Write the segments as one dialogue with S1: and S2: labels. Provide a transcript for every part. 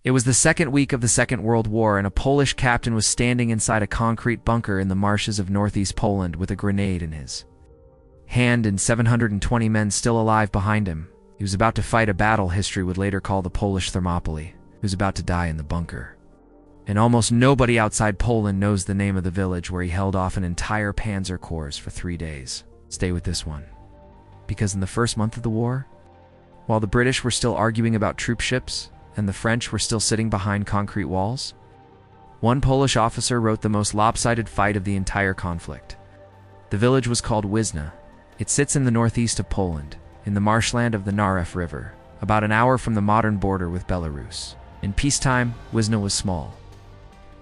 S1: It was the second week of the Second World War, and a Polish captain was standing inside a concrete bunker in the marshes of northeast Poland with a grenade in his hand and 720 men still alive behind him. He was about to fight a battle history would later call the Polish Thermopylae. He was about to die in the bunker. And almost nobody outside Poland knows the name of the village where he held off an entire Panzer Corps for 3 days. Stay with this one. Because in the first month of the war, while the British were still arguing about troop ships and the French were still sitting behind concrete walls, one Polish officer wrote the most lopsided fight of the entire conflict. The village was called Wizna. It sits in the northeast of Poland, in the marshland of the Narew River, about an hour from the modern border with Belarus. In peacetime, Wizna was small.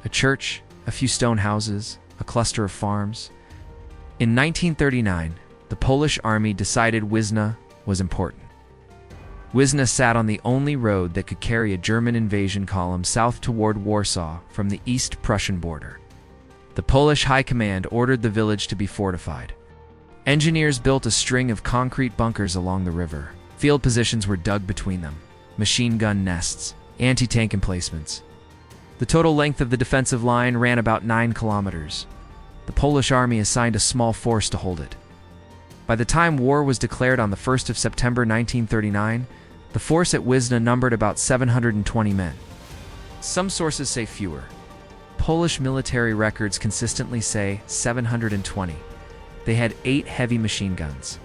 S1: A church, a few stone houses, a cluster of farms. In 1939, the Polish army decided Wizna was important. Wizna sat on the only road that could carry a German invasion column south toward Warsaw from the East Prussian border. The Polish High Command ordered the village to be fortified. Engineers built a string of concrete bunkers along the river. Field positions were dug between them, machine gun nests, anti-tank emplacements. The total length of the defensive line ran about 9 kilometers. The Polish army assigned a small force to hold it. By the time war was declared on the 1st of September 1939, the force at Wizna numbered about 720 men. Some sources say fewer. Polish military records consistently say 720. They had 8 heavy machine guns,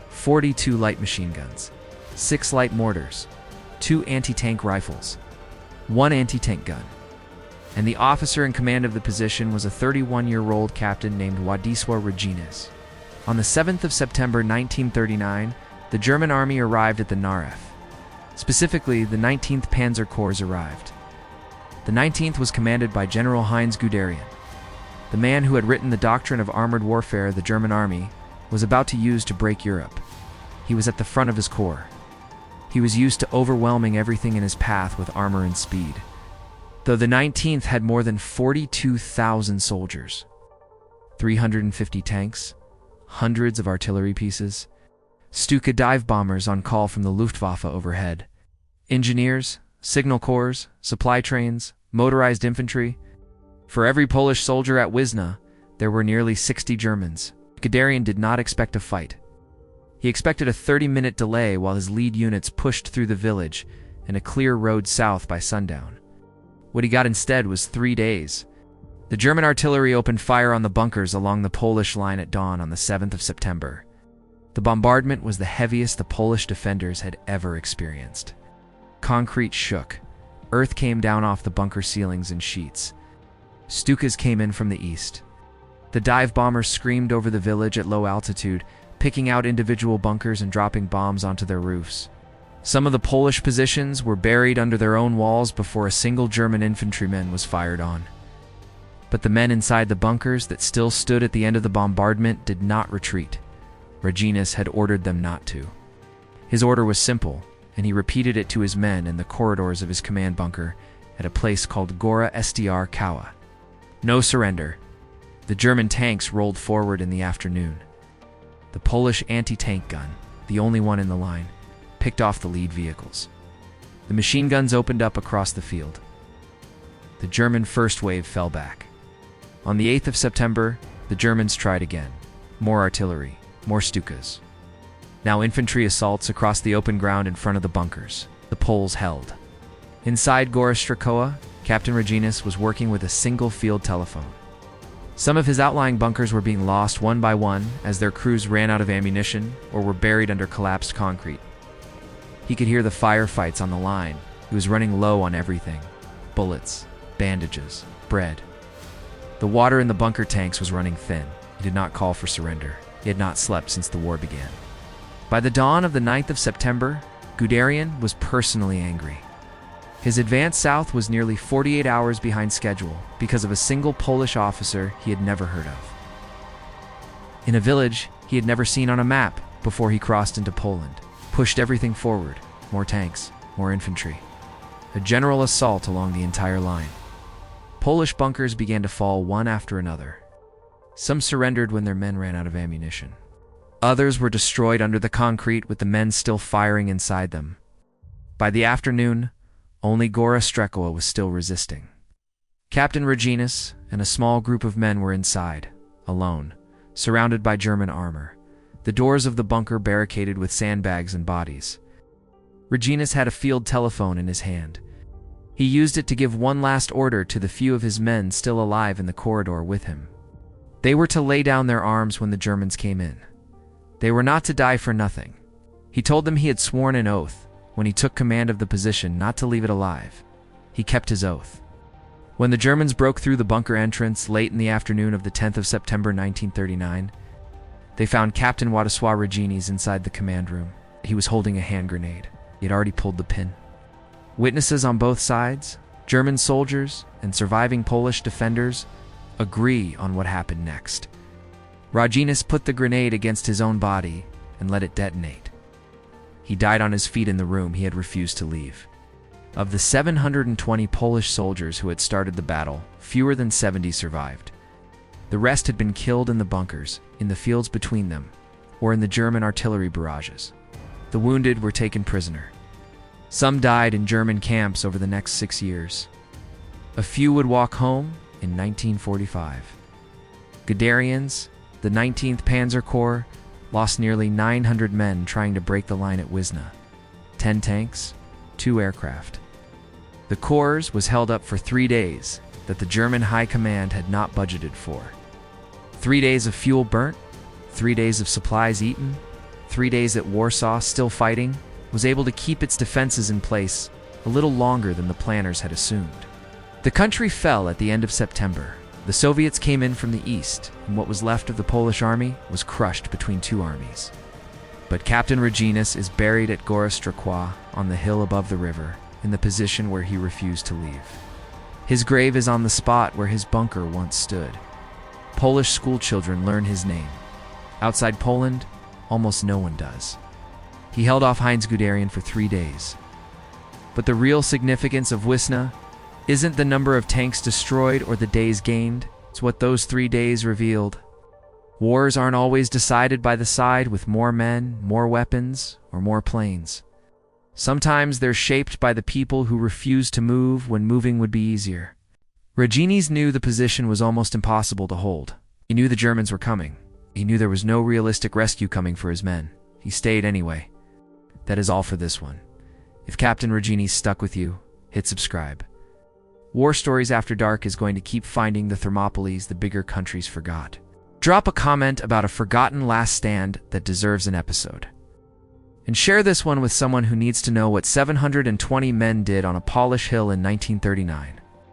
S1: 42 light machine guns, 6 light mortars, 2 anti-tank rifles, 1 anti-tank gun. And the officer in command of the position was a 31-year-old captain named Władysław Raginis. On the 7th of September 1939, the German army arrived at the Narew. Specifically, the 19th Panzer Corps arrived. The 19th was commanded by General Heinz Guderian. The man who had written the doctrine of armored warfare the German army was about to use to break Europe. He was at the front of his corps. He was used to overwhelming everything in his path with armor and speed. Though the 19th had more than 42,000 soldiers, 350 tanks, hundreds of artillery pieces, Stuka dive bombers on call from the Luftwaffe overhead, engineers, signal corps, supply trains, motorized infantry. For every Polish soldier at Wizna, there were nearly 60 Germans. Guderian did not expect a fight. He expected a 30-minute delay while his lead units pushed through the village and a clear road south by sundown. What he got instead was 3 days. The German artillery opened fire on the bunkers along the Polish line at dawn on the 7th of September. The bombardment was the heaviest the Polish defenders had ever experienced. Concrete shook. Earth came down off the bunker ceilings in sheets. Stukas came in from the east. The dive bombers screamed over the village at low altitude, picking out individual bunkers and dropping bombs onto their roofs. Some of the Polish positions were buried under their own walls before a single German infantryman was fired on. But the men inside the bunkers that still stood at the end of the bombardment did not retreat. Raginis had ordered them not to. His order was simple, and he repeated it to his men in the corridors of his command bunker at a place called Góra Str Koła. No surrender. The German tanks rolled forward in the afternoon. The Polish anti-tank gun, the only one in the line, picked off the lead vehicles. The machine guns opened up across the field. The German first wave fell back. On the 8th of September, the Germans tried again. More artillery, more Stukas. Now infantry assaults across the open ground in front of the bunkers. The Poles held. Inside Góra Str Koła, Captain Raginis was working with a single field telephone. Some of his outlying bunkers were being lost one by one as their crews ran out of ammunition or were buried under collapsed concrete. He could hear the firefights on the line. He was running low on everything: bullets, bandages, bread. The water in the bunker tanks was running thin. He did not call for surrender. He had not slept since the war began. By the dawn of the 9th of September, Guderian was personally angry. His advance south was nearly 48 hours behind schedule because of a single Polish officer he had never heard of. In a village he had never seen on a map before he crossed into Poland. Pushed everything forward. More tanks, more infantry. A general assault along the entire line. Polish bunkers began to fall one after another. Some surrendered when their men ran out of ammunition. Others were destroyed under the concrete with the men still firing inside them. By the afternoon, Only Góra Strekowa was still resisting. Captain Raginis and a small group of men were inside, alone, surrounded by German armor, the doors of the bunker barricaded with sandbags and bodies. Raginis had a field telephone in his hand. He used it to give one last order to the few of his men still alive in the corridor with him. They were to lay down their arms when the Germans came in. They were not to die for nothing. He told them he had sworn an oath when he took command of the position not to leave it alive. He kept his oath. When the Germans broke through the bunker entrance late in the afternoon of the 10th of September 1939, they found Captain Władysław Raginis inside the command room. He was holding a hand grenade. He had already pulled the pin. Witnesses on both sides, German soldiers and surviving Polish defenders, agree on what happened next. Raginis put the grenade against his own body and let it detonate. He died on his feet in the room he had refused to leave. Of the 720 Polish soldiers who had started the battle, fewer than 70 survived. The rest had been killed in the bunkers, in the fields between them, or in the German artillery barrages. The wounded were taken prisoner. Some died in German camps over the next 6 years. A few would walk home in 1945. Guderians, the 19th Panzer Corps, lost nearly 900 men trying to break the line at Wizna. 10 tanks, 2 aircraft. The Corps was held up for 3 days that the German High Command had not budgeted for. 3 days of fuel burnt, 3 days of supplies eaten, 3 days at Warsaw still fighting, was able to keep its defenses in place a little longer than the planners had assumed. The country fell at the end of September. The Soviets came in from the east, and what was left of the Polish army was crushed between 2 armies. But Captain Raginis is buried at Góra Strekowa on the hill above the river, in the position where he refused to leave. His grave is on the spot where his bunker once stood. Polish schoolchildren learn his name. Outside Poland, almost no one does. He held off Heinz Guderian for 3 days. But the real significance of Wizna isn't the number of tanks destroyed or the days gained. It's what those 3 days revealed. Wars aren't always decided by the side with more men, more weapons, or more planes. Sometimes they're shaped by the people who refuse to move when moving would be easier. Raginis knew the position was almost impossible to hold. He knew the Germans were coming. He knew there was no realistic rescue coming for his men. He stayed anyway. That is all for this one. If Captain Raginis stuck with you, hit subscribe. War Stories After Dark is going to keep finding the Thermopylaes the bigger countries forgot. Drop a comment about a forgotten last stand that deserves an episode. And share this one with someone who needs to know what 720 men did on a Polish hill in 1939.